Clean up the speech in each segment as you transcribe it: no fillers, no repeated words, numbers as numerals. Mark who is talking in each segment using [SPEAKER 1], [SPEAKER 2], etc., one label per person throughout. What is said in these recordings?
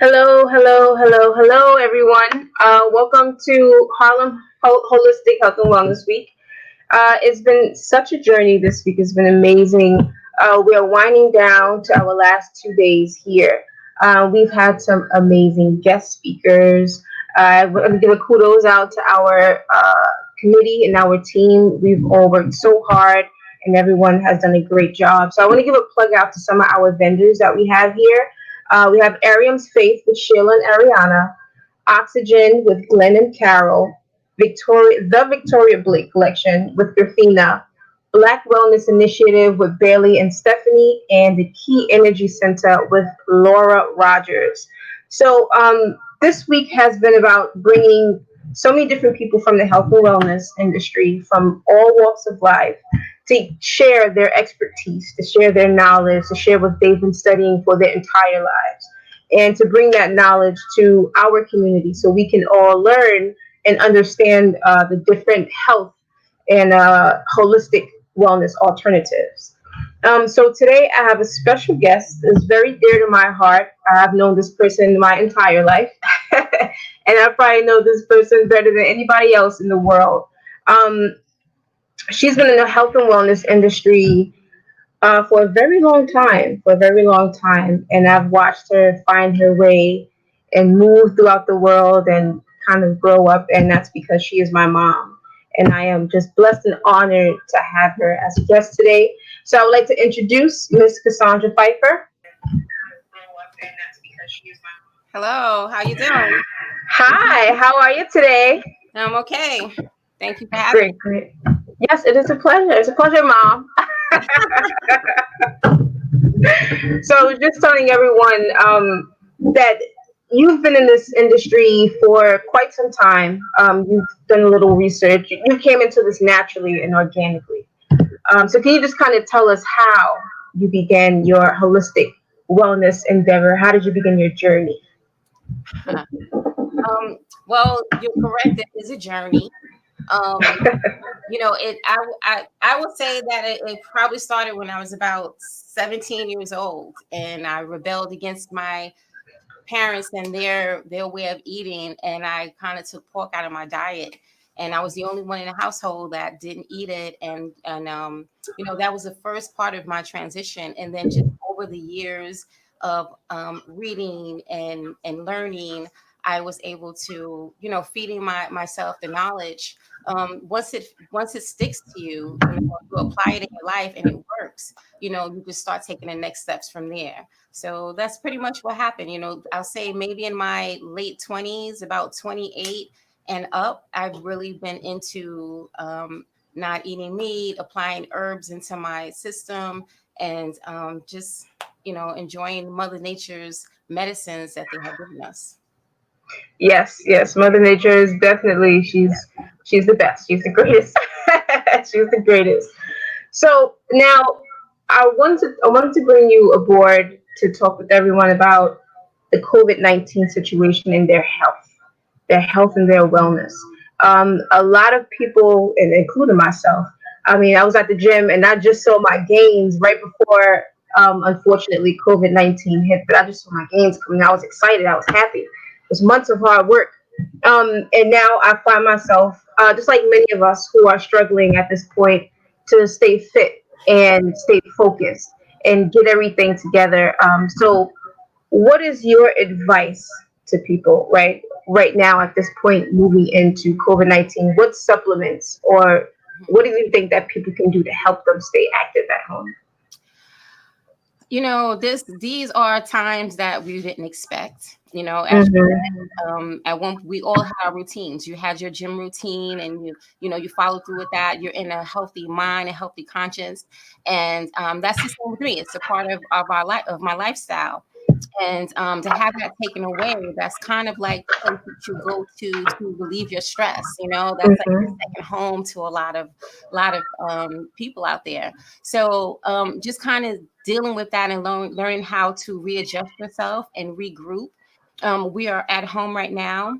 [SPEAKER 1] Hello, hello, hello, hello, everyone. Welcome to Harlem Holistic Health and Wellness Week. It's been such a journey this week. It's been amazing. We are winding down to our last 2 days here. We've had some amazing guest speakers. We're going to give a kudos out to our committee and our team. We've all worked so hard, and everyone has done a great job. So I want to give a plug out to some of our vendors that we have here. We have Arium's Faith with Sheila and Ariana, Oxygen with Glenn and Carol, the Victoria Blake Collection with Rafina, Black Wellness Initiative with Bailey and Stephanie, and the Key Energy Center with Laura Rogers. This week has been about bringing so many different people from the health and wellness industry from all walks of life to share their expertise, to share their knowledge, to share what they've been studying for their entire lives, and to bring that knowledge to our community so we can all learn and understand the different health and holistic wellness alternatives. So today I have a special guest that's very dear to my heart. I've known this person my entire life, and I probably know this person better than anybody else in the world. Um, she's been in the health and wellness industry for a very long time, and I've watched her find her way and move throughout the world and kind of grow up, and that's because she is my mom. And I am just blessed and honored to have her as a guest today. So I would like to introduce Miss Cassandra Phifer.
[SPEAKER 2] Hello, how you doing?
[SPEAKER 1] Hi, how are you today?
[SPEAKER 2] I'm okay. Thank you for having
[SPEAKER 1] Great, great. Yes, it is a pleasure. It's a pleasure, Mom. So I was just telling everyone that you've been in this industry for quite some time. You've done a little research. You came into this naturally and organically. So can you just kind of tell us how you began your holistic wellness endeavor? How did you begin your journey?
[SPEAKER 2] me. Well, you're correct. It is a journey. Um, I would say that it probably started when I was about 17 years old, and I rebelled against my parents and their way of eating, and I kind of took pork out of my diet. And I was the only one in the household that didn't eat it, and that was the first part of my transition. And then just over the years of reading and learning, I was able to, feeding myself the knowledge. Once it sticks to you, you apply it in your life and it works. You just start taking the next steps from there. So that's pretty much what happened. I'll say maybe in my late 20s, about 28 and up, I've really been into not eating meat, applying herbs into my system, and just, enjoying Mother Nature's medicines that they have given us.
[SPEAKER 1] Yes, yes. Mother Nature is definitely she's the best. She's the greatest. She's the greatest. So now I wanted to bring you aboard to talk with everyone about the COVID-19 situation and their health and their wellness. A lot of people, and including myself, I mean, I was at the gym and I just saw my gains right before, unfortunately, COVID-19 hit, but I just saw my gains coming. I was excited. I was happy. It was months of hard work. And now I find myself, just like many of us who are struggling at this point, to stay fit and stay focused and get everything together. So what is your advice to people right now at this point moving into COVID-19? What supplements or what do you think that people can do to help them stay active at home?
[SPEAKER 2] These are times that we didn't expect. As you
[SPEAKER 1] Mm-hmm.
[SPEAKER 2] said, at one we all had our routines. You had your gym routine, and you follow through with that. You're in a healthy mind, a healthy conscience, and that's the same with me. It's a part of our life, of my lifestyle. And to have that taken away, that's kind of like the place that you go to relieve your stress. That's like your
[SPEAKER 1] Mm-hmm.
[SPEAKER 2] second home to a lot of people out there. So just kind of dealing with that and learning how to readjust yourself and regroup. We are at home right now.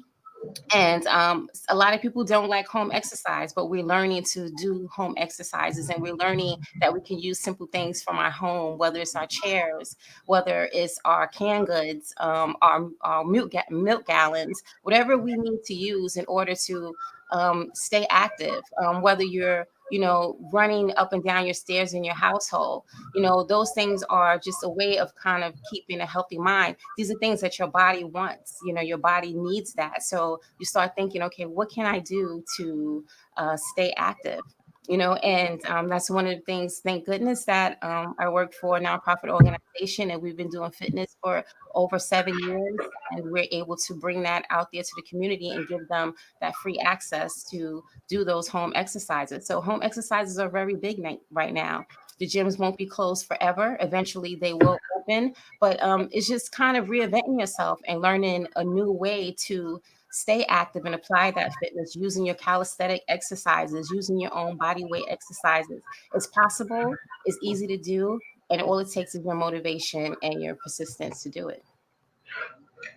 [SPEAKER 2] And a lot of people don't like home exercise, but we're learning to do home exercises, and we're learning that we can use simple things from our home, whether it's our chairs, whether it's our canned goods, our milk gallons, whatever we need to use in order to stay active. Whether you're, running up and down your stairs in your household, those things are just a way of kind of keeping a healthy mind. These are things that your body wants. Your body needs that. So you start thinking, okay, what can I do to stay active? And that's one of the things. Thank goodness that I work for a nonprofit organization, and we've been doing fitness for over 7 years, and we're able to bring that out there to the community and give them that free access to do those home exercises. So home exercises are very big right now. The gyms won't be closed forever. Eventually, they will open, but it's just kind of reinventing yourself and learning a new way to stay active and apply that fitness using your calisthenic exercises, using your own body weight exercises. It's possible, it's easy to do, and all it takes is your motivation and your persistence to do it.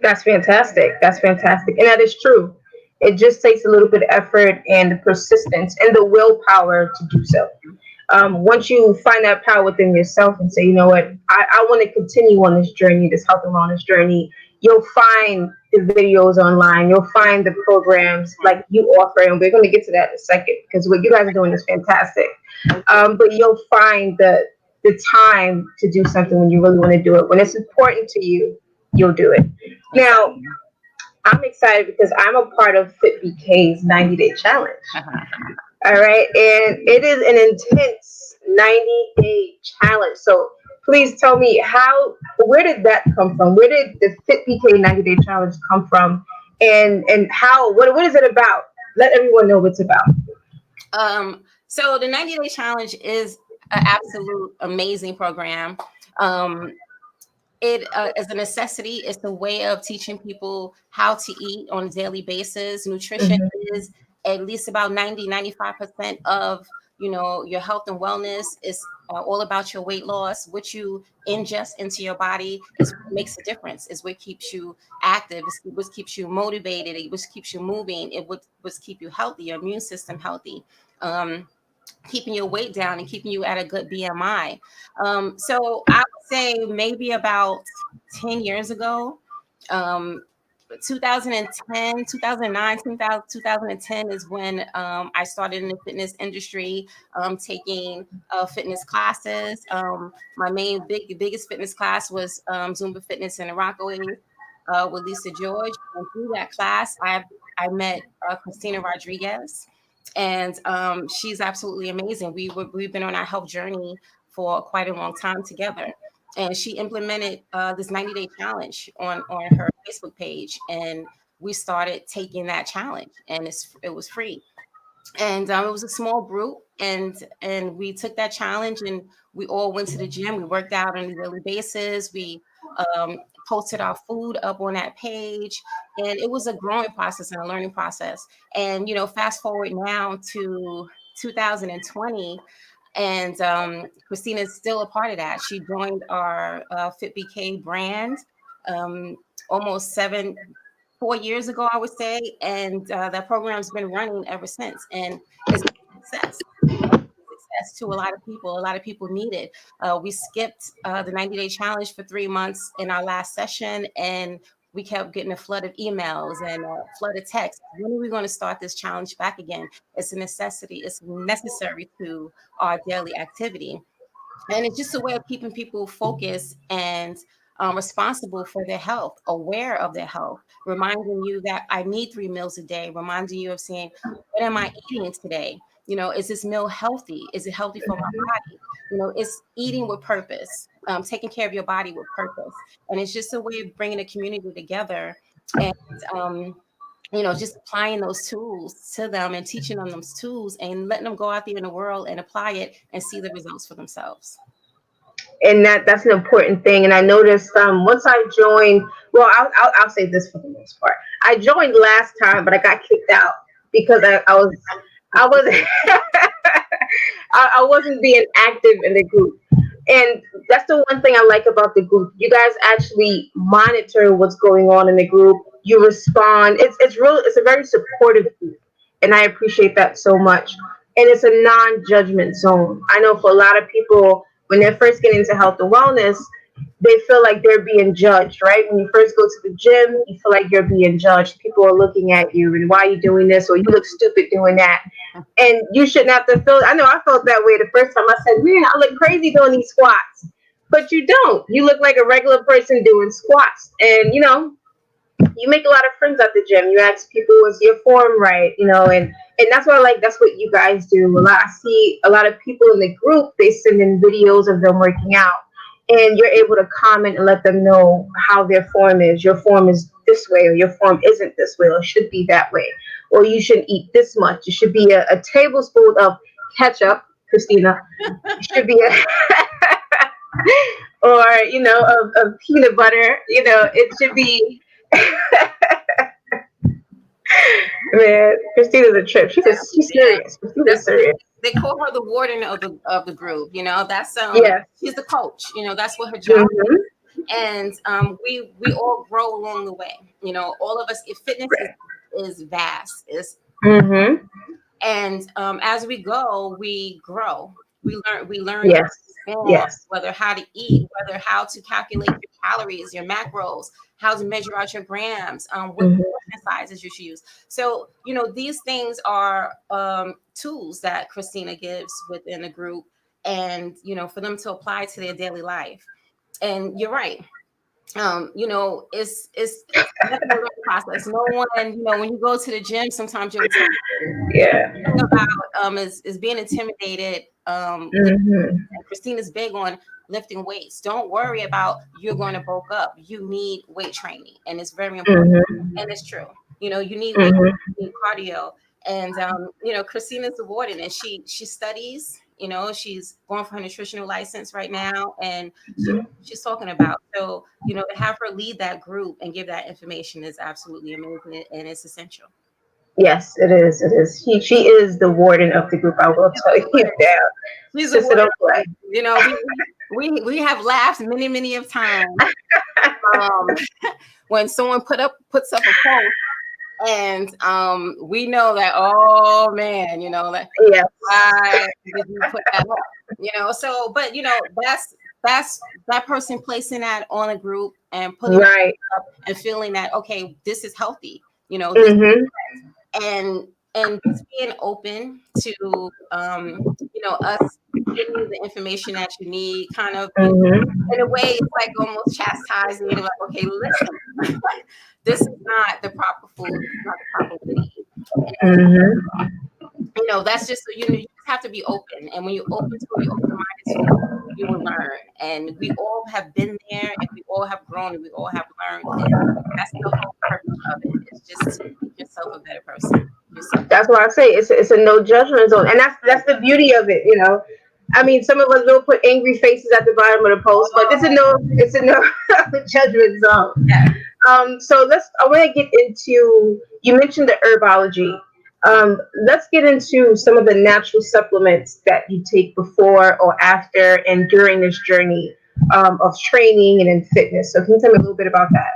[SPEAKER 1] That's fantastic. That's fantastic. And that is true. It just takes a little bit of effort and the persistence and the willpower to do so. Once you find that power within yourself and say, you know what, I want to continue on this journey, this health and wellness journey, you'll find the videos online, you'll find the programs like you offer, and we're going to get to that in a second because what you guys are doing is fantastic. But you'll find the time to do something when you really want to do it. When it's important to you, you'll do it. Now,
[SPEAKER 2] Exactly.
[SPEAKER 1] I'm excited because I'm a part of FitBK's 90-day challenge. All right. And it is an intense 90-day challenge. So please tell me where did that come from? Where did the FitBK 90-day challenge come from? And what is it about? Let everyone know what it's about.
[SPEAKER 2] So the 90-day challenge is an absolute amazing program. Um, it is a necessity. It's a way of teaching people how to eat on a daily basis. Nutrition
[SPEAKER 1] Mhm.
[SPEAKER 2] is at least about 90-95% of your health and wellness. Is all about your weight loss. What you ingest into your body is what makes a difference. Is what keeps you active. It's what keeps you motivated. It what keeps you moving. It what keep you healthy. Your immune system healthy. Keeping your weight down and keeping you at a good BMI. So I would say maybe about 10 years ago, um, 2010, 2009, 2010 is when I started in the fitness industry, taking fitness classes. My biggest fitness class was Zumba Fitness in the Rockaways with Lisa George. And through that class, I met Christina Rodriguez, and she's absolutely amazing. We've been on our health journey for quite a long time together, and she implemented this 90-day challenge on her Facebook page, and we started taking that challenge, and it was free. And it was a small group, and we took that challenge, and we all went to the gym. We worked out on a daily basis. We um, posted our food up on that page, and it was a growing process and a learning process. And fast forward now to 2020, and Christina is still a part of that. She joined our FitBK brand um, almost 4 years ago, I would say, and that program's been running ever since, and it's been a success. Success to a lot of people. A lot of people need it. We skipped the 90-day challenge for 3 months in our last session, and we kept getting a flood of emails and a flood of texts. When are we going to start this challenge back again? It's a necessity. It's necessary to our daily activity. And it's just a way of keeping people focused and responsible for their health, aware of their health, reminding you that I need 3 meals a day, reminding you of saying, what am I eating today? Is this meal healthy? Is it healthy for my body? It's eating with purpose, taking care of your body with purpose. And it's just a way of bringing the community together and, just applying those tools to them and teaching them those tools and letting them go out there in the world and apply it and see the results for themselves.
[SPEAKER 1] And that's an important thing. And I noticed once I joined, well, I'll say this for the most part. I joined last time, but I got kicked out because I wasn't I wasn't being active in the group. And that's the one thing I like about the group. You guys actually monitor what's going on in the group. You respond. It's a very supportive group, and I appreciate that so much. And it's a non-judgment zone. I know for a lot of people when they're first getting into health and wellness, they feel like they're being judged, right? When you first go to the gym, you feel like you're being judged. People are looking at you and why are you doing this or you look stupid doing that. And you shouldn't have to feel, I know I felt that way the first time. I said, man, I look crazy doing these squats. But you don't. You look like a regular person doing squats. And, you make a lot of friends at the gym. You ask people, is your form right? And that's what I like. That's what you guys do. I see a lot of people in the group, they send in videos of them working out. And you're able to comment and let them know how their form is. Your form is this way, or your form isn't this way, or should be that way. Or you shouldn't eat this much. It should be a tablespoon of ketchup, Christina. It should be or, of peanut butter. It should be. Man, Christina's a trip. She's
[SPEAKER 2] Yeah.
[SPEAKER 1] serious. Christina's serious.
[SPEAKER 2] They call her the warden of the group. That's
[SPEAKER 1] Yeah.
[SPEAKER 2] she's the coach. That's what her job
[SPEAKER 1] Mm-hmm.
[SPEAKER 2] is. And we all grow along the way. All of us. If fitness is vast,
[SPEAKER 1] Mm-hmm.
[SPEAKER 2] and as we go, we grow. We learn
[SPEAKER 1] Yes. Yes.
[SPEAKER 2] whether how to eat, whether how to calculate your calories, your macros, how to measure out your grams, what
[SPEAKER 1] Mm-hmm.
[SPEAKER 2] portion sizes you should use. So these things are tools that Christina gives within the group, and for them to apply to their daily life. And you're right. It's definitely a learning process. No one, when you go to the gym, sometimes you're intimidated.
[SPEAKER 1] Yeah.
[SPEAKER 2] The thing about is being intimidated.
[SPEAKER 1] Mm-hmm.
[SPEAKER 2] And Christina's big on lifting weights. Don't worry about you're going to bulk up. You need weight training, and it's very important.
[SPEAKER 1] Mm-hmm.
[SPEAKER 2] And it's true. You need weight,
[SPEAKER 1] Mm-hmm.
[SPEAKER 2] you need cardio, and Christina's awarded, and she studies. She's going for her nutritional license right now, and she's talking about. So to have her lead that group and give that information is absolutely amazing, and it's essential.
[SPEAKER 1] Yes, it is. It is. She is the warden of the group. I will tell you that.
[SPEAKER 2] She's
[SPEAKER 1] Sister,
[SPEAKER 2] awarded.
[SPEAKER 1] don't play.
[SPEAKER 2] We have laughed many of times um, when someone puts up a post, and we know that, oh man, like,
[SPEAKER 1] Yes.
[SPEAKER 2] why did you put that up? So but that's that person placing that on a group and putting it
[SPEAKER 1] Right.
[SPEAKER 2] up and feeling that, okay, this is healthy, this,
[SPEAKER 1] Mm-hmm.
[SPEAKER 2] and just being open to us giving you the information that you need, kind of
[SPEAKER 1] Mm-hmm.
[SPEAKER 2] in a way, it's like almost chastising, like, okay, listen, this is not the proper food, this is not the proper way to eat. And
[SPEAKER 1] Mm-hmm.
[SPEAKER 2] that's just, you just have to be open. And when you're open to it, you're open-minded to it, you will learn. And we all have been there, and we all have grown, and we all have learned. And that's the whole purpose of it. It's just to make yourself a better person. Yourself.
[SPEAKER 1] That's why I say it's a no judgment zone, and that's the beauty of it. I mean, some of us will put angry faces at the bottom of the post, but it's a no judgment zone.
[SPEAKER 2] Yeah.
[SPEAKER 1] So I want to get into. You mentioned the herbology. Let's get into some of the natural supplements that you take before or after and during this journey of training and in fitness. So can you tell me a little bit about that?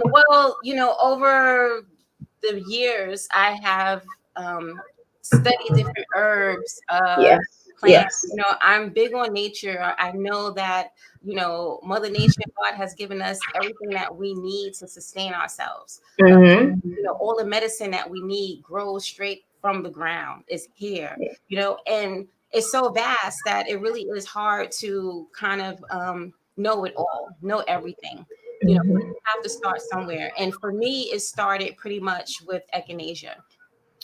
[SPEAKER 2] Well, over the years, I have studied different herbs,
[SPEAKER 1] Yes.
[SPEAKER 2] plants.
[SPEAKER 1] Yes.
[SPEAKER 2] I'm big on nature. I know that, Mother Nature, God has given us everything that we need to sustain ourselves.
[SPEAKER 1] Mm-hmm.
[SPEAKER 2] All the medicine that we need grows straight from the ground. It's here, and it's so vast that it really is hard to kind of know it all, know everything. You
[SPEAKER 1] Mm-hmm.
[SPEAKER 2] have to start somewhere. And for me, it started pretty much with echinacea.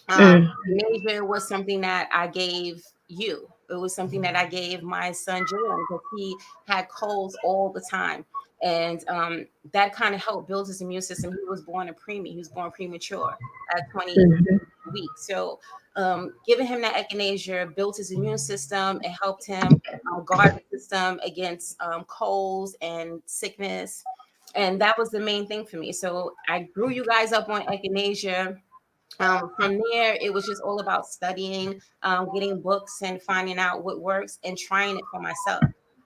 [SPEAKER 1] Mm.
[SPEAKER 2] Echinacea was something that I gave you. It was something that I gave my son Jordan because he had colds all the time. And that kind of helped build his immune system. He was born a preemie. He was born premature at 20
[SPEAKER 1] Mhm.
[SPEAKER 2] weeks. So giving him that echinacea built his immune system. It helped him guard the system against colds and sickness. And that was the main thing for me. So I grew you guys up on echinacea. From there, it was just all about studying, getting books and finding out what works and trying it for myself.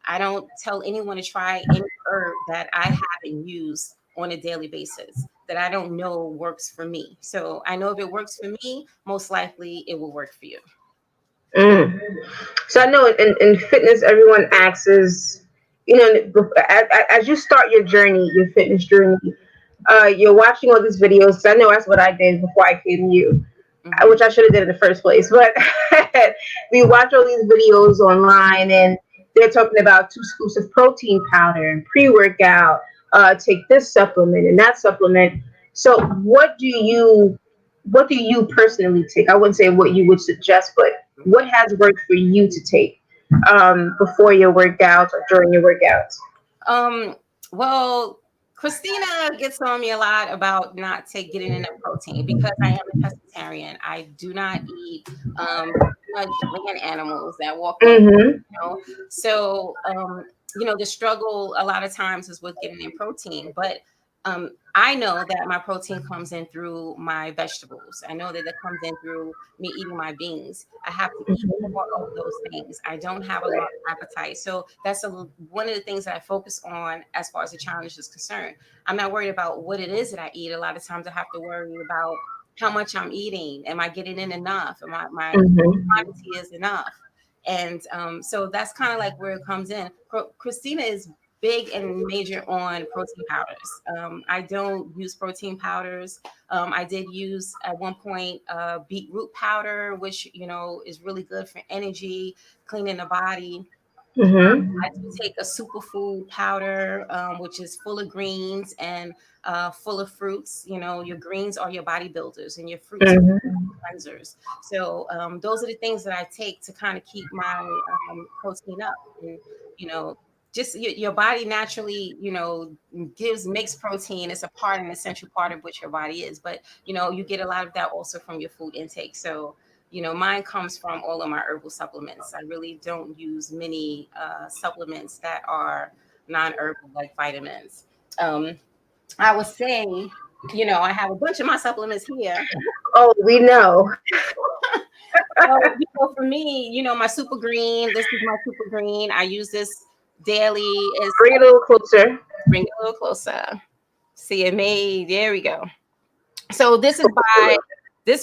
[SPEAKER 2] I don't tell anyone to try any herb that I haven't used on a daily basis that I don't know works for me. So I know if it works for me, most likely it will work for you.
[SPEAKER 1] Mm. So I know in fitness, everyone asks is, as you start your journey, your fitness journey, you're watching all these videos. 'Cause I know that's what I did before I came to you,
[SPEAKER 2] Hmm.
[SPEAKER 1] which I should have did in the first place. But we watch all these videos online, and they're talking about two scoops of protein powder and pre-workout. Take this supplement and that supplement. So, what do you personally take? I wouldn't say what you would suggest, but what has worked for you to take before your workouts or during your workouts?
[SPEAKER 2] Um, well, Christina gets on me a lot about not take getting enough protein because I am a pescatarian. I do not eat much land animals that walk on,
[SPEAKER 1] Mm-hmm.
[SPEAKER 2] so the struggle a lot of times is with getting in protein, but I know that my protein comes in through my vegetables. I know that it comes in through me eating my beans. I have to eat more of those things. I don't have a lot of appetite. So that's one of the things that I focus on as far as the challenge is concerned. I'm not worried about what it is that I eat. A lot of times I have to worry about how much I'm eating. Am I getting in enough? Am I, my
[SPEAKER 1] Mm-hmm.
[SPEAKER 2] quantity is enough? And so that's kind of like where it comes in. Christina is big and major on protein powders. I don't use protein powders. I did use at one point beetroot powder, which is really good for energy, cleaning the body.
[SPEAKER 1] Mm-hmm.
[SPEAKER 2] I do take a superfood powder, which is full of greens and full of fruits. Your greens are your bodybuilders, and your fruits are
[SPEAKER 1] Mm-hmm.
[SPEAKER 2] cleansers. So those are the things that I take to kind of keep my protein up. And you know, just your body naturally, makes protein. It's a part, an essential part of what your body is. But you get a lot of that also from your food intake. So mine comes from all of my herbal supplements. I really don't use many supplements that are non-herbal, like vitamins. Um, I would say, I have a bunch of my supplements here.
[SPEAKER 1] Oh, we know.
[SPEAKER 2] So, for me, my super green, this is my super green. I use this daily. Is
[SPEAKER 1] Bring it a little closer.
[SPEAKER 2] bring it a little closer. See it made. There we go. So this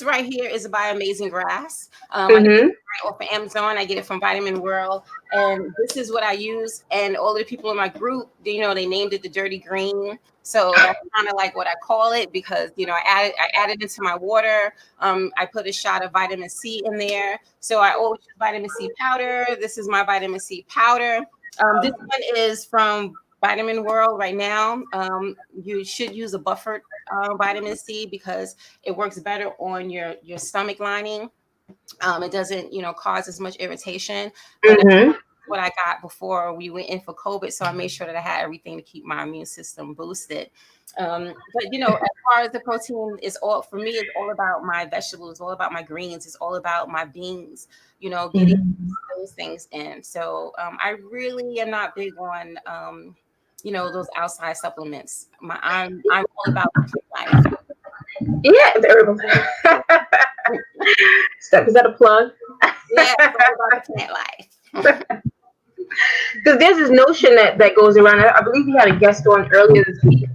[SPEAKER 2] right here is by Amazing Grass. I get it
[SPEAKER 1] Mm-hmm.
[SPEAKER 2] right off of Amazon. I get it from Vitamin World, and this is what I use. And all the people in my group, they named it the Dirty Green. So that's kind of like what I call it because I added into my water. I put a shot of vitamin C in there. So I always use vitamin C powder. This is my vitamin C powder. This one is from Vitamin World right now. You should use a buffered vitamin C because it works better on your stomach lining. It doesn't, cause as much irritation. But
[SPEAKER 1] Mm-hmm.
[SPEAKER 2] what I got before we went in for COVID, so I made sure that I had everything to keep my immune system boosted. But as far as the protein is all for me, it's all about my vegetables, it's all about my greens, it's all about my beans. Getting
[SPEAKER 1] Mm-hmm.
[SPEAKER 2] those things in. So I really am not big on those outside supplements. I'm all about life.
[SPEAKER 1] Yeah, the herbal. Step, is that a plug?
[SPEAKER 2] Yeah, it's all about the plant life.
[SPEAKER 1] Because there's this notion that goes around. I believe we had a guest on earlier this week.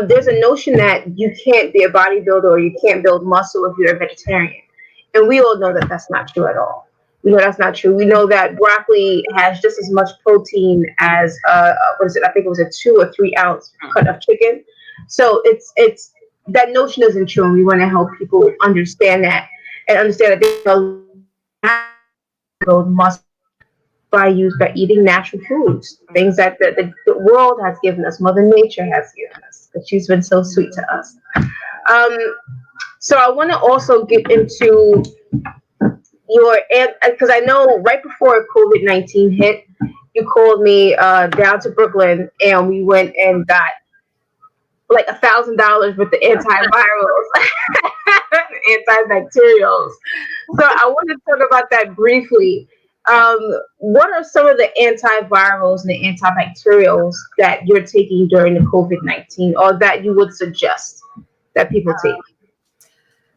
[SPEAKER 1] There's a notion that you can't be a bodybuilder or you can't build muscle if you're a vegetarian, and we all know that that's not true at all. We know that's not true. We know that broccoli has just as much protein as what is it? I think it was a 2 or 3 ounce cut of chicken. So it's that notion isn't true, and we want to help people understand that and understand that there's a build muscle by eating natural foods, things that the world has given us, Mother Nature has given us, because she's been so sweet to us. Um, so I want to also get into your, because I know right before COVID-19 hit, you called me down to Brooklyn, and we went and got like $1,000 with the antivirals, antibacterials. So I want to talk about that briefly. Um, what are some of the antivirals and the antibacterials that you're taking during the COVID-19, or that you would suggest that people take?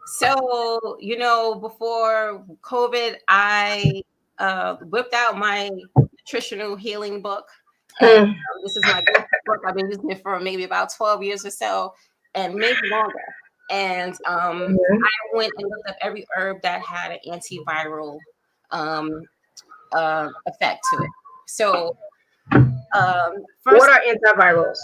[SPEAKER 2] So, before COVID, I whipped out my nutritional healing book. And
[SPEAKER 1] Mm.
[SPEAKER 2] this is my book. I've been using it for maybe about 12 years or so, and maybe longer. And
[SPEAKER 1] Mhm.
[SPEAKER 2] I went and looked up every herb that had an antiviral um, effect to it. So
[SPEAKER 1] What
[SPEAKER 2] first,
[SPEAKER 1] are antivirals?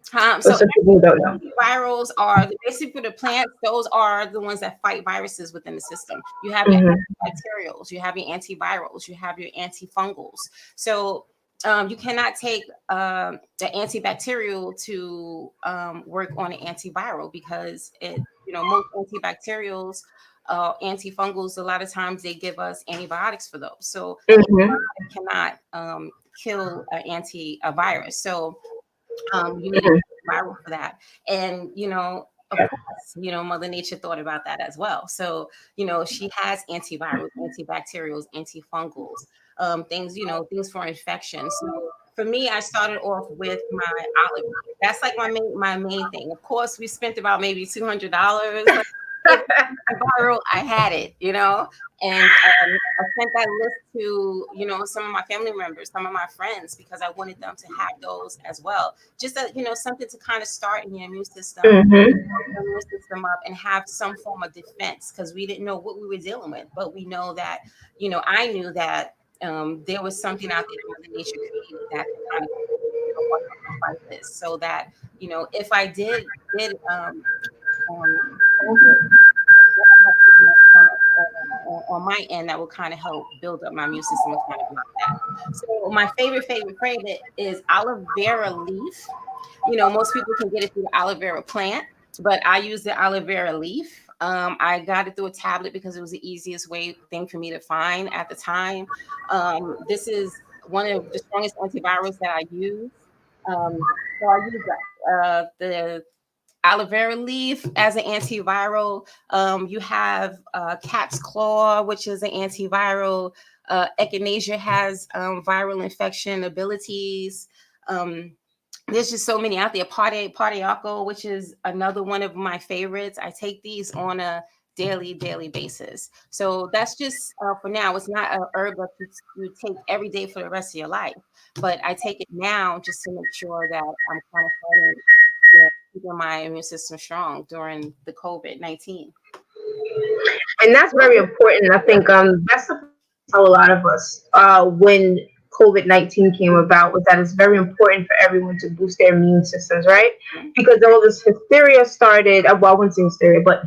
[SPEAKER 1] For
[SPEAKER 2] so
[SPEAKER 1] some people who don't know.
[SPEAKER 2] antivirals are basically for the plants. Those are the ones that fight viruses within the system. You have your
[SPEAKER 1] Hmm.
[SPEAKER 2] antibacterials, you have your antivirals, you have your antifungals. So you cannot take the antibacterial to work on an antiviral because most antibacterials, antifungals, a lot of times they give us antibiotics for those. So
[SPEAKER 1] Hmm.
[SPEAKER 2] cannot kill a virus. So you need a viral for that. And, of course, Mother Nature thought about that as well. So, she has antivirals, antibacterials, antifungals, things for infection. So for me, I started off with my olive oil. That's like my main thing. Of course, we spent about maybe $200. But if viral, I had it. And I sent that list to, some of my family members, some of my friends, because I wanted them to have those as well. Just something to kind of start in your immune system,
[SPEAKER 1] Hmm.
[SPEAKER 2] build your immune system up, and have some form of defense because we didn't know what we were dealing with, but we know that, I knew that there was something out there that Mother Nature created that could kind of help us fight this, so that if I did COVID, what I have taken on my end that will kind of help build up my immune system and kind of block that. So my favorite is aloe vera leaf. Most people can get it through the aloe vera plant, but I use the aloe vera leaf. I got it through a tablet because it was the easiest thing for me to find at the time. This is one of the strongest antivirals that I use. So I use the aloe vera leaf as an antiviral. You have cat's claw, which is an antiviral. Echinacea has viral infection abilities. Um, there's just so many out there. Partiaco, which is another one of my favorites. I take these on a daily basis. So that's just for now. It's not a herb that you take every day for the rest of your life, but I take it now just to make sure that I'm kind of fighting, keeping my immune system strong during the COVID-19.
[SPEAKER 1] And that's very important. I think that's something I tell a lot of us when COVID-19 came about was that it's very important for everyone to boost their immune systems, right? Because all this hysteria started. Well, I wouldn't say hysteria, but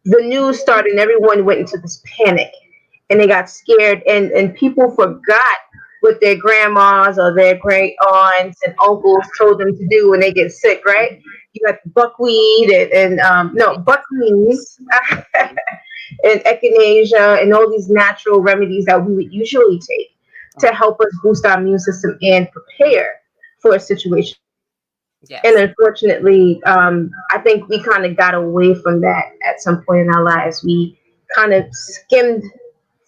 [SPEAKER 1] the news started, and everyone went into this panic, and they got scared, and people forgot what their grandmas or their great aunts and uncles told them to do when they get sick, right? You got buckwheat and no buckwheat and echinacea and all these natural remedies that we would usually take to help us boost our immune system and prepare for a situation. And
[SPEAKER 2] Yes.
[SPEAKER 1] unfortunately, I think we kind of got away from that at some point in our lives. We kind of skimmed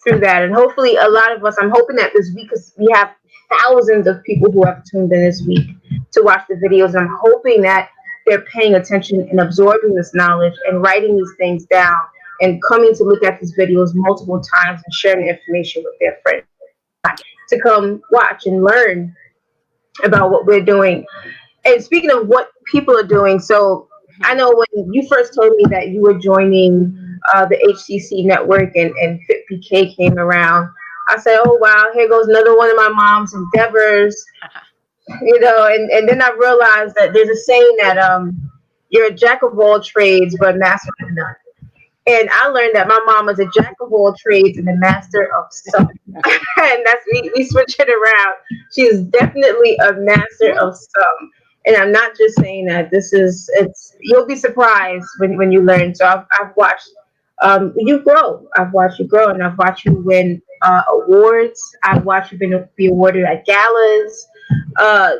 [SPEAKER 1] through that, and hopefully, a lot of us. I'm hoping that this week, because we have thousands of people who have tuned in this week to watch the videos. I'm hoping that they're paying attention and absorbing this knowledge and writing these things down and coming to look at these videos multiple times and sharing the information with their friends to come watch and learn about what we're doing. And speaking of what people are doing, so I know when you first told me that you were joining the HCC network and FitPK came around, I said, oh, wow, here goes another one of my mom's endeavors, and then I realized that there's a saying that you're a jack of all trades, but master of none. And I learned that my mom was a jack of all trades and a master of some. And that's we switch it around. She is definitely a master of some. And I'm not just saying that. It's you'll be surprised when you learn. So I've watched you grow. I've watched you grow, and I've watched you win awards. I've watched you be awarded at galas, uh,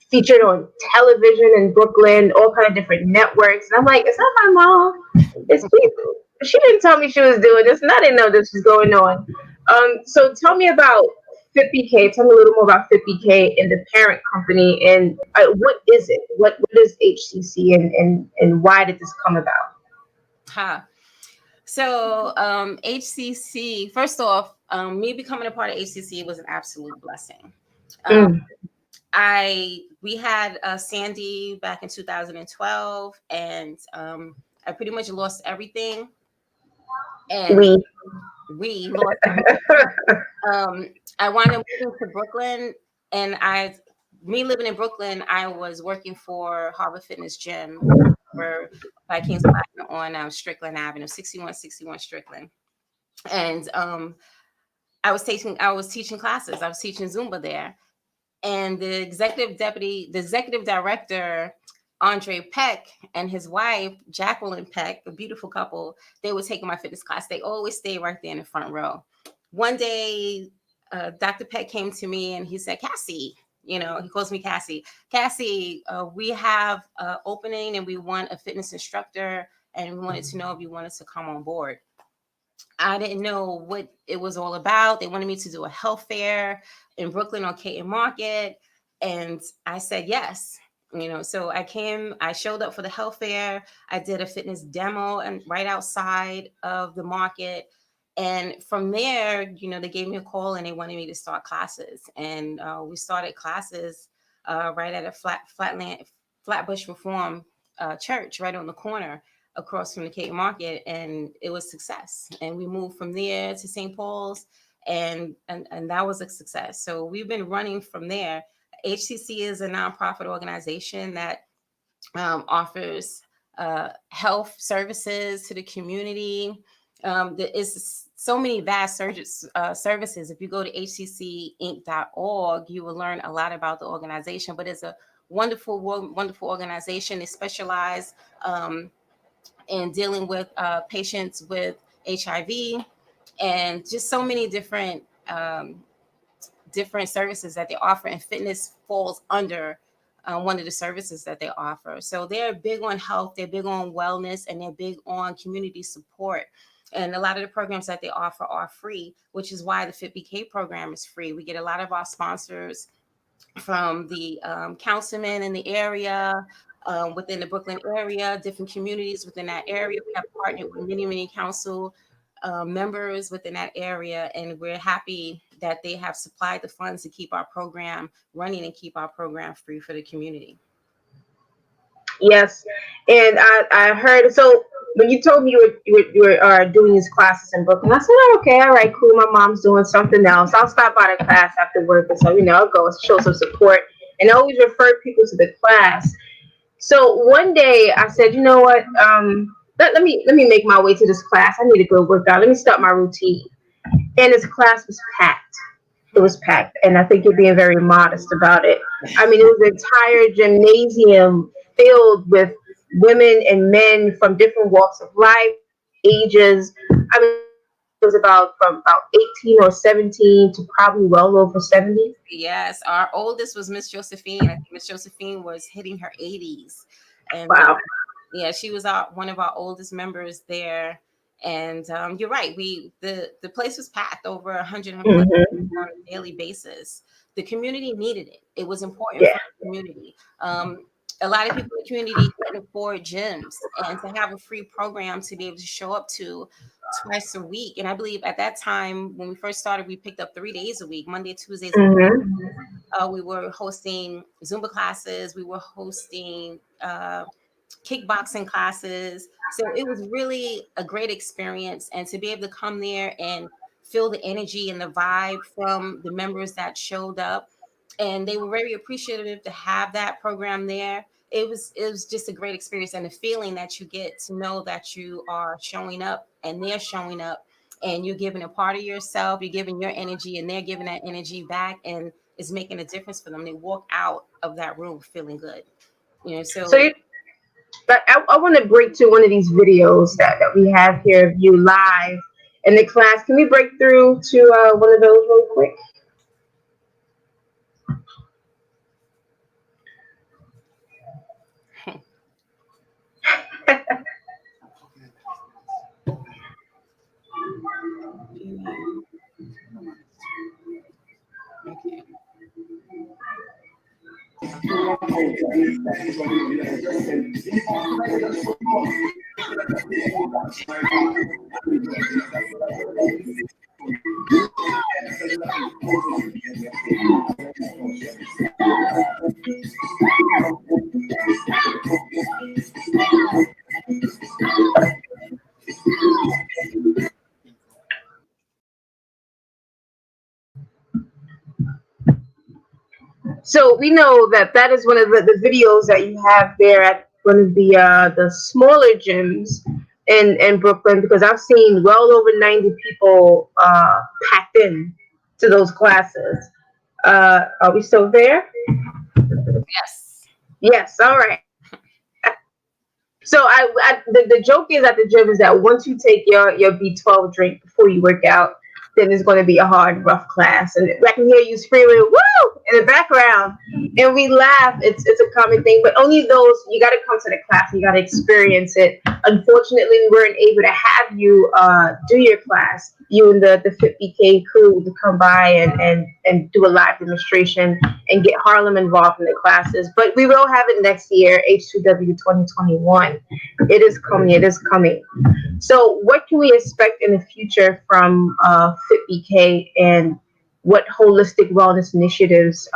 [SPEAKER 1] featured on television in Brooklyn, all kind of different networks. And I'm like, is that my mom? It's people. She didn't tell me she was doing this, and I didn't know this was going on. So tell me about 50K. Tell me a little more about 50K and the parent company, and what is it? What is HCC, and why did this come about?
[SPEAKER 2] Huh. So HCC, first off, me becoming a part of HCC was an absolute blessing. Um,
[SPEAKER 1] Mm.
[SPEAKER 2] we had Sandy back in 2012, and I pretty much lost everything, and
[SPEAKER 1] We.
[SPEAKER 2] we lost everything. I wound up moving to Brooklyn, and me living in Brooklyn, I was working for Harvard Fitness Gym for by Kings Platinum on Strickland Avenue, 6161 Strickland, and I was teaching classes. I was teaching Zumba there, and the executive director, Andre Peck, and his wife, Jacqueline Peck, a beautiful couple, they were taking my fitness class. They always stay right there in the front row. One day, Dr. Peck came to me and he said, Cassie, he calls me Cassie. Cassie, we have an opening and we want a fitness instructor, and we wanted to know if you wanted to come on board. I didn't know what it was all about. They wanted me to do a health fair in Brooklyn on Caton Market. And I said yes. So I showed up for the health fair. I did a fitness demo and right outside of the market. And from there, they gave me a call and they wanted me to start classes. And we started classes right at a Flatbush Reform church right on the corner across from the Cape Market, and it was success. And we moved from there to St. Paul's, and that was a success. So we've been running from there. HCC is a nonprofit organization that offers health services to the community. There is so many vast services. If you go to hccinc.org, you will learn a lot about the organization. But it's a wonderful, wonderful organization. They specialize in dealing with patients with HIV, and just so many different services that they offer, and fitness falls under one of the services that they offer. So they're big on health, they're big on wellness, and they're big on community support. And a lot of the programs that they offer are free, which is why the FitBK program is free. We get a lot of our sponsors from the councilmen in the area, within the Brooklyn area, different communities within that area. We have partnered with many, many council members within that area, and we're happy that they have supplied the funds to keep our program running and keep our program free for the community.
[SPEAKER 1] Yes, and I heard, so when you told me you were doing these classes in Brooklyn, I said, oh, okay, all right, cool. My mom's doing something else. I'll stop by the class after work, and so I'll go show some support, and I always refer people to the class. So one day I said, you know what? Let me make my way to this class. I need to go work out. Let me start my routine. And this class was packed. It was packed, and I think you're being very modest about it. I mean, it was an entire gymnasium filled with women and men from different walks of life, ages. I mean, it was from about 18 or 17 to probably well over 70.
[SPEAKER 2] Yes, our oldest was Miss Josephine. I think Miss Josephine was hitting her 80s, and
[SPEAKER 1] Wow.
[SPEAKER 2] yeah, she was one of our oldest members there. And you're right, the place was packed, over 100 employees on a daily basis. The community needed it. It was important
[SPEAKER 1] Yeah.
[SPEAKER 2] for the community. A lot of people in the community couldn't afford gyms, and to have a free program to be able to show up to twice a week. And I believe at that time when we first started, we picked up 3 days a week, Monday, Tuesdays, and we were hosting Zumba classes. We were hosting kickboxing classes. So it was really a great experience. And to be able to come there and feel the energy and the vibe from the members that showed up, and they were very appreciative to have that program there. It was just a great experience, and the feeling that you get to know that you are showing up and they're showing up, and you're giving a part of yourself, you're giving your energy, and they're giving that energy back, and it's making a difference for them. They walk out of that room feeling good.
[SPEAKER 1] So
[SPEAKER 2] So
[SPEAKER 1] but I want to break to one of these videos that we have here of you live in the class. Can we break through to one of those really quick?
[SPEAKER 2] okay.
[SPEAKER 1] So we know that that is one of the videos that you have there at one of the smaller gyms in Brooklyn, because I've seen well over 90 people packed in to those classes. Are we still there?
[SPEAKER 2] Yes.
[SPEAKER 1] Yes. All right. So the joke is at the gym is that once you take your B12 drink before you work out, then it's going to be a hard, rough class. And I can hear you screaming "woo" in the background, and we laugh. It's a common thing, but only those you got to come to the class. You got to experience it. Unfortunately, we weren't able to have you do your class. You and the 50K crew to come by and do a live demonstration and get Harlem involved in the classes. But we will have it next year, H2W 2021. It is coming. It is coming. So, what can we expect in the future from FitBK, and what holistic wellness initiatives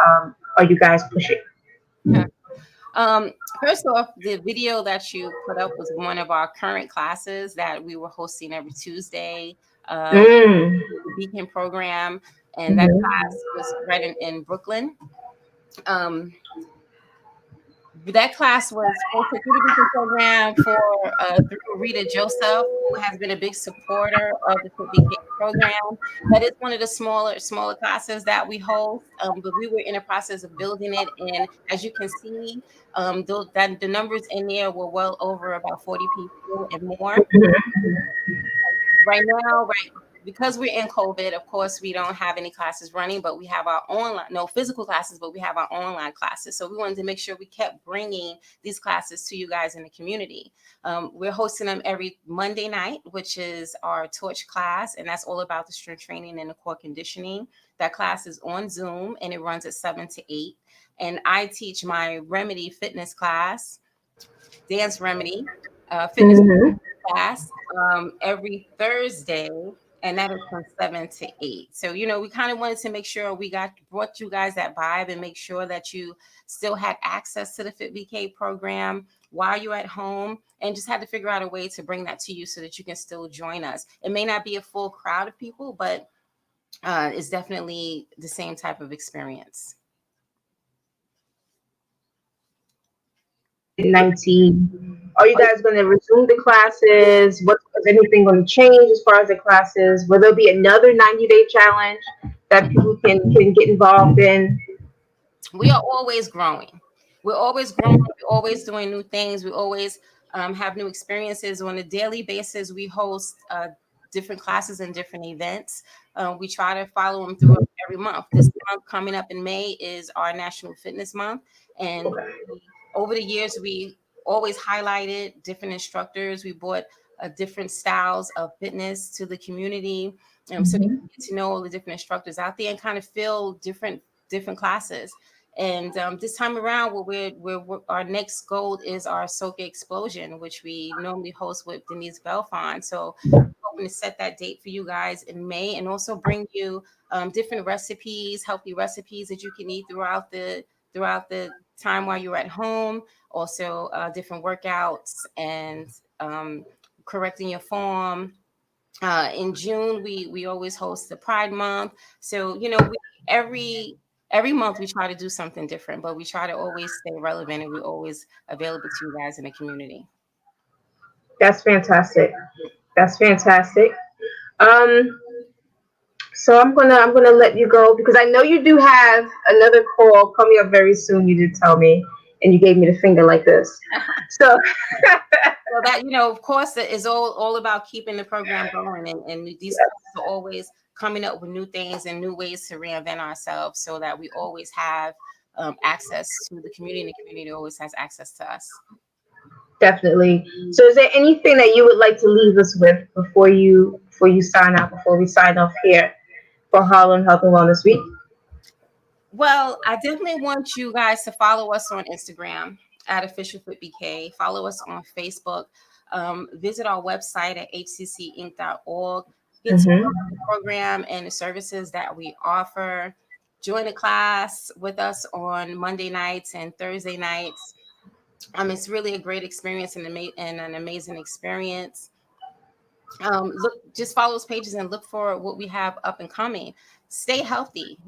[SPEAKER 1] are you guys pushing?
[SPEAKER 2] Okay. First off, the video that you put up was one of our current classes that we were hosting every Tuesday. Um,
[SPEAKER 1] Mm.
[SPEAKER 2] the Beacon program, and that
[SPEAKER 1] Mhm.
[SPEAKER 2] class was right in Brooklyn. Um, that class was hosted through the Beacon program for through Rita Joseph, who has been a big supporter of the BK program. That is one of the smaller classes that we host, but we were in the process of building it, and as you can see, that the numbers in there were well over about 40 people and more. Right now, right, because we're in COVID, of course, we don't have any classes running, but we have our online, no physical classes, but we have our online classes. So we wanted to make sure we kept bringing these classes to you guys in the community. We're hosting them every Monday night, which is our torch class, and that's all about the strength training and the core conditioning. That class is on Zoom and it runs at 7 to 8. And I teach my remedy fitness class, dance remedy, fitness
[SPEAKER 1] Mhm.
[SPEAKER 2] class every Thursday, and that is from 7 to 8. So we kind of wanted to make sure we got brought you guys that vibe and make sure that you still had access to the FitBK program while you're at home, and just had to figure out a way to bring that to you so that you can still join us. It may not be a full crowd of people, but it's definitely the same type of experience.
[SPEAKER 1] 19. Are you guys going to resume the classes? What is anything going to change as far as the classes? Will there be another 90-day challenge that people can get involved in?
[SPEAKER 2] We are always growing. We're always growing. We're always doing new things. We always have new experiences on a daily basis. We host different classes and different events. We try to follow them through every month. This month coming up in May is our National Fitness Month, and over the years we always highlighted different instructors. We brought different styles of fitness to the community, so you
[SPEAKER 1] Mhm.
[SPEAKER 2] get to know all the different instructors out there and kind of feel different classes. And this time around, our next goal is our Soca Explosion, which we normally host with Denise Belfon. So hoping to set that date for you guys in May, and also bring you different recipes, healthy recipes that you can eat throughout the time while you're at home. Also, different workouts and correcting your form. In June, we always host the Pride Month. So every month we try to do something different, but we try to always stay relevant, and we're always available to you guys in the community.
[SPEAKER 1] That's fantastic. That's fantastic. Um, so I'm gonna let you go because I know you do have another call coming up very soon. You did tell me, and you gave me the finger like this. So
[SPEAKER 2] So that, of course, it is all about keeping the program going, and these classes are always coming up with new things and new ways to reinvent ourselves, so that we always have access to the community, and the community always has access to us.
[SPEAKER 1] definitely. So, is there anything that you would like to leave us with before you sign out, before we sign off here for Harlem Health and Wellness Week?
[SPEAKER 2] Well, I definitely want you guys to follow us on Instagram at Official Fit BK. Follow us on Facebook. Visit our website at hccinc.org. Get to know
[SPEAKER 1] Mm-hmm.
[SPEAKER 2] the program and the services that we offer. Join a class with us on Monday nights and Thursday nights. It's really a great experience and an amazing experience. Just follow those pages and look for what we have up and coming. stay healthy,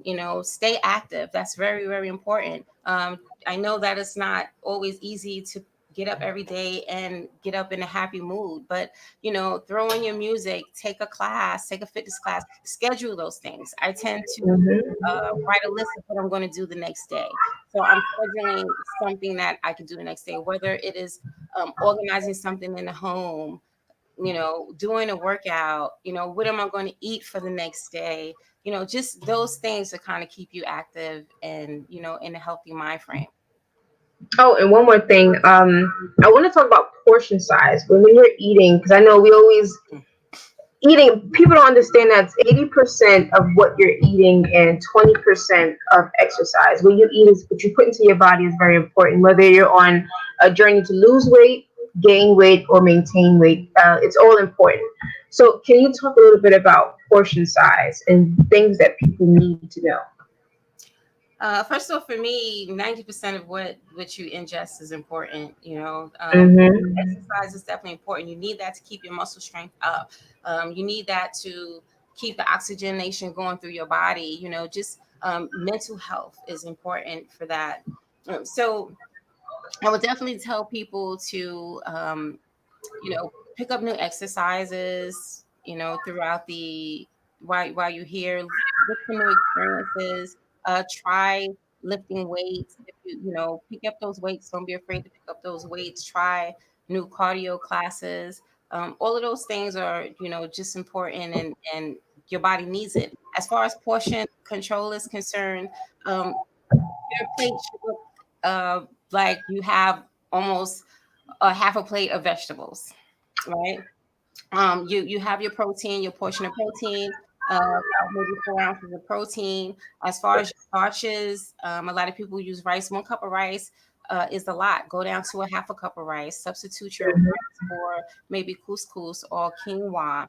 [SPEAKER 2] stay active. That's very, very important. I know that it's not always easy to get up every day and get up in a happy mood, but throw in your music, take a class, take a fitness class, schedule those things. I tend to write a list of what I'm going to do the next day. So I'm scheduling something that I can do the next day, whether it is organizing something in the home, doing a workout, what am I going to eat for the next day? Just those things to kind of keep you active and, in a healthy mind frame.
[SPEAKER 1] Oh, and one more thing. I want to talk about portion size. When you're eating, because I know we always eating. People don't understand that it's 80% of what you're eating and 20% of exercise. What you eat is what you put into your body is very important. Whether you're on a journey to lose weight, gain weight, or maintain weight, it's all important. So, can you talk a little bit about portion size and things that people need to know?
[SPEAKER 2] First of all, for me, 90% of what you ingest is important.
[SPEAKER 1] Mm-hmm.
[SPEAKER 2] Exercise is definitely important. You need that to keep your muscle strength up. You need that to keep the oxygenation going through your body. Just mental health is important for that. So I would definitely tell people to pick up new exercises, throughout the while you're here, look for new experiences, try lifting weights. If pick up those weights, don't be afraid to pick up those weights, try new cardio classes. All of those things are, just important, and your body needs it. As far as portion control is concerned, your plate should look like you have almost a half a plate of vegetables, right? You have your protein, your portion of protein, about maybe 4 ounces of protein. As far as your starches, a lot of people use rice. 1 cup of rice is a lot. Go down to a half a cup of rice. Substitute your rice for maybe couscous or quinoa.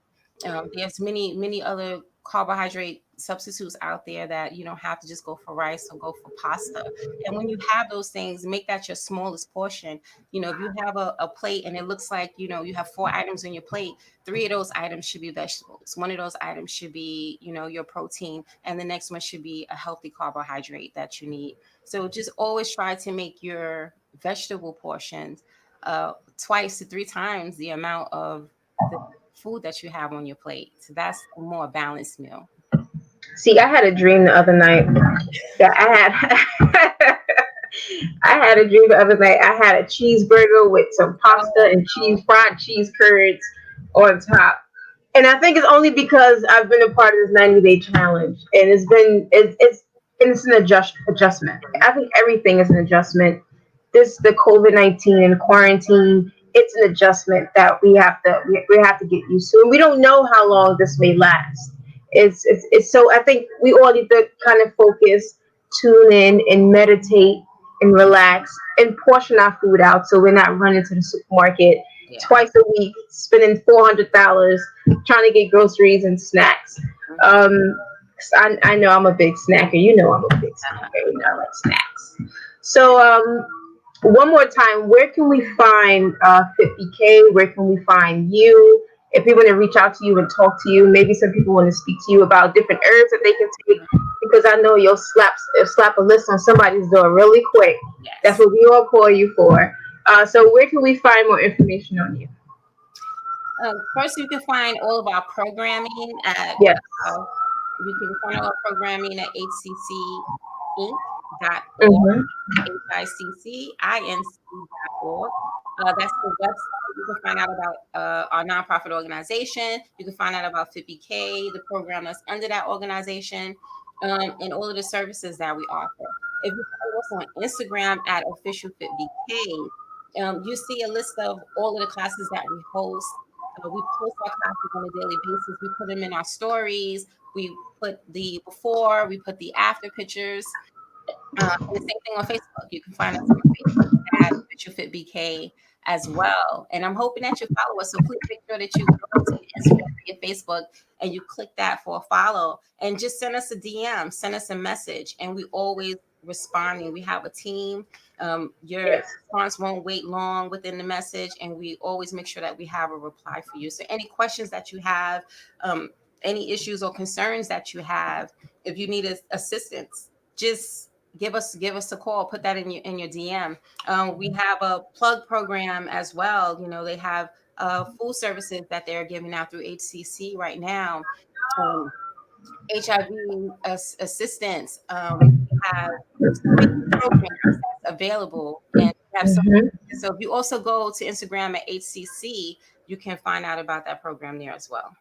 [SPEAKER 2] There's many other carbohydrate substitutes out there that you don't have to just go for rice or go for pasta. And when you have those things, make that your smallest portion. If you have a plate and it looks like, you have 4 items on your plate, 3 of those items should be vegetables. One of those items should be, your protein, and the next one should be a healthy carbohydrate that you need. So just always try to make your vegetable portions twice to 3 times the amount of the food that you have on your plate. So that's a more balanced meal.
[SPEAKER 1] See, I had a dream the other night that I had a dream the other night. I had a cheeseburger with some pasta
[SPEAKER 2] Oh,
[SPEAKER 1] and
[SPEAKER 2] no.
[SPEAKER 1] fried cheese curds on top. And I think it's only because I've been a part of this 90-day challenge, and it's an adjustment. I think everything is an adjustment. This the COVID-19 and quarantine. It's an adjustment that we have to get used to, and we don't know how long this may last. It's so I think we all need to kind of focus, tune in, and meditate and relax and portion our food out so we're not running to the supermarket
[SPEAKER 2] Yeah.
[SPEAKER 1] twice a week, spending $400 trying to get groceries and snacks.
[SPEAKER 2] Mhm.
[SPEAKER 1] Um, 'Cause I know I'm a big snacker. You know I'm a big
[SPEAKER 2] Uh-huh.
[SPEAKER 1] snacker. You know I like snacks. So one more time, where can we find 50K? Where can we find you? If people want to reach out to you and talk to you, maybe some people want to speak to you about different herbs that they can take, because I know you'll slap a list on somebody's door really quick. That's
[SPEAKER 2] Yes.
[SPEAKER 1] what we all call you for. So where can we find more information on you?
[SPEAKER 2] First, you can find all of our programming at
[SPEAKER 1] Yes.
[SPEAKER 2] uh, you can find all our programming at hccinc.org,
[SPEAKER 1] Mm-hmm.
[SPEAKER 2] hiccinc.org. That's the website. You can find out about our nonprofit organization. You can find out about 50K, the program that's under that organization, and all of the services that we offer. If you follow us on Instagram at official 50K, you see a list of all of the classes that we host. We post our classes on a daily basis. We put them in our stories. We put the before, we put the after pictures. And the same thing on Facebook. You can find us on Facebook at Official Fit BK as well. And I'm hoping that you follow us. So please make sure that you go to your Instagram or your Facebook and you click that for a follow, and just send us a DM, send us a message. And we always responding. We have a team. Your
[SPEAKER 1] Yes.
[SPEAKER 2] response won't wait long within the message, and we always make sure that we have a reply for you. So any questions that you have, um, any issues or concerns that you have. If you need assistance, just give us a call. Put that in your DM. We have a plug program as well. They have food services that they're giving out through HCC right now. Um, HIV assistance. Have so many programs that's available, and we have
[SPEAKER 1] Hmm.
[SPEAKER 2] so if you also go to Instagram at HCC, you can find out about that program there as well.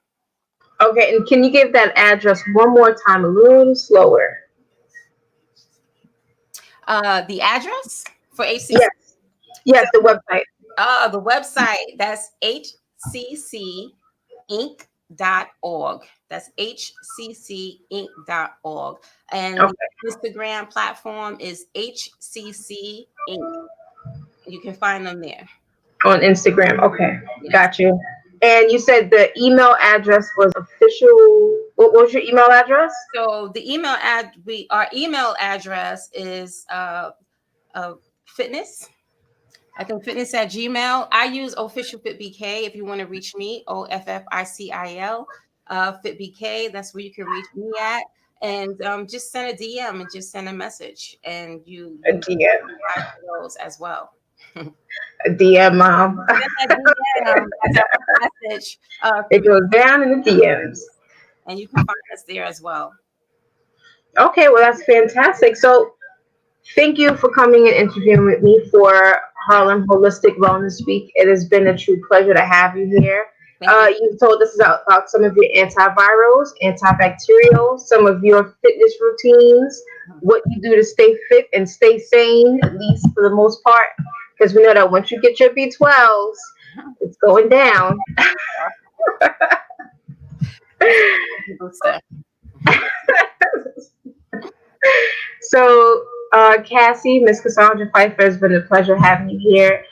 [SPEAKER 1] Okay, and can you give that address one more time, a little slower?
[SPEAKER 2] The address for HCC.
[SPEAKER 1] Yes, yes, the website.
[SPEAKER 2] The website, that's hccinc.org. That's hccinc.org. And the
[SPEAKER 1] Okay,
[SPEAKER 2] Instagram platform is HCC Inc. You can find them there.
[SPEAKER 1] on Instagram. Okay,
[SPEAKER 2] Yes.
[SPEAKER 1] got you. And you said the email address was official. What was your email address?
[SPEAKER 2] So the our email address is fitness. I think fitness at Gmail. I use official fit BK if you want to reach me. OFFICIL fit BK. That's where you can reach me at. And just send a DM and just send a message, and
[SPEAKER 1] A
[SPEAKER 2] you
[SPEAKER 1] DM.
[SPEAKER 2] reply to those as well.
[SPEAKER 1] A DM, mom.
[SPEAKER 2] Send that DM, that direct message
[SPEAKER 1] It
[SPEAKER 2] through,
[SPEAKER 1] goes down in the DMs.
[SPEAKER 2] and you can find us there as well.
[SPEAKER 1] Okay, well, that's fantastic. So, thank you for coming and interviewing with me for Harlem Holistic Wellness Week. It has been a true pleasure to have you here.
[SPEAKER 2] Thank you.
[SPEAKER 1] You told us about some of your antivirals, antibacterial, some of your fitness routines, what you do to stay fit and stay sane, at least for the most part, because we know that once you get your B12s, it's going down.
[SPEAKER 2] That's a booster.
[SPEAKER 1] So, Cassie, Miss Cassandra Phifer, has been a pleasure having you here.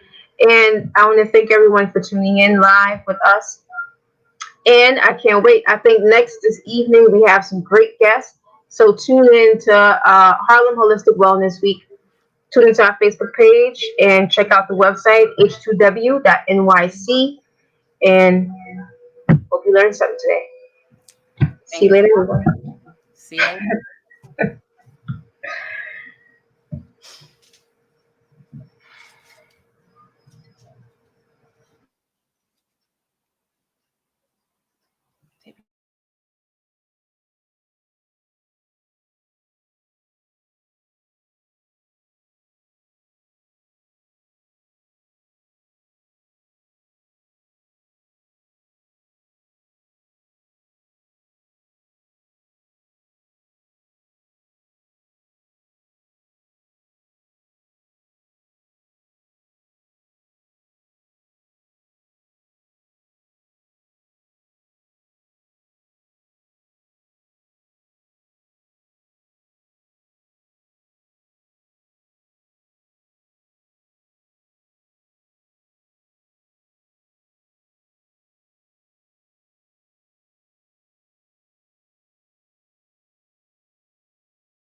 [SPEAKER 1] And I want to thank everyone for tuning in live with us. And I can't wait. I think next this evening we have some great guests. So tune in to Harlem Holistic Wellness Week. Tune into our Facebook page and check out the website h2w.nyc. And hope you learned something today. See
[SPEAKER 2] Thank
[SPEAKER 1] you
[SPEAKER 2] you.
[SPEAKER 1] later, everyone.
[SPEAKER 2] See you later.